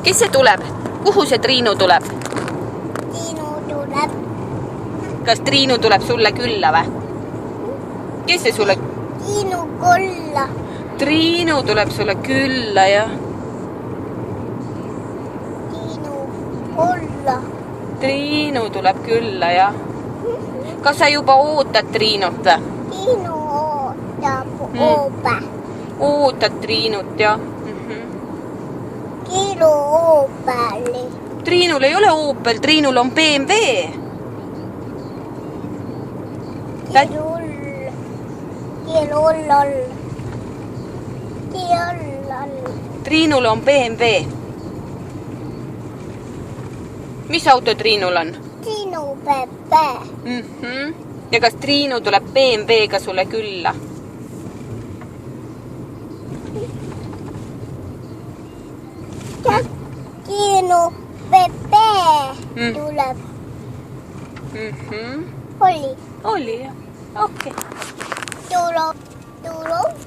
kes see tuleb? Kuhu see Triinu tuleb? Triinu tuleb. Kas Triinu tuleb sulle külla või? Kes see sulle? Triinu kolla. Triinu tuleb sulle külla, jah. Triinu kolla. Triinu tuleb külla, jah. Kas sa juba ootad Triinut või? Triinu ootab oope. Ootad Triinut, jah. Triinu oopeli. Triinul ei ole Opel, Triinul on BMW. Triinul on BMW. Mis auto Triinul on? Triinu Pepe. Ja kas Triinu tuleb BMW-ga sulle külla? Triinu Pepe tuleb. Oli, Oli, jah. Okei. tuleb.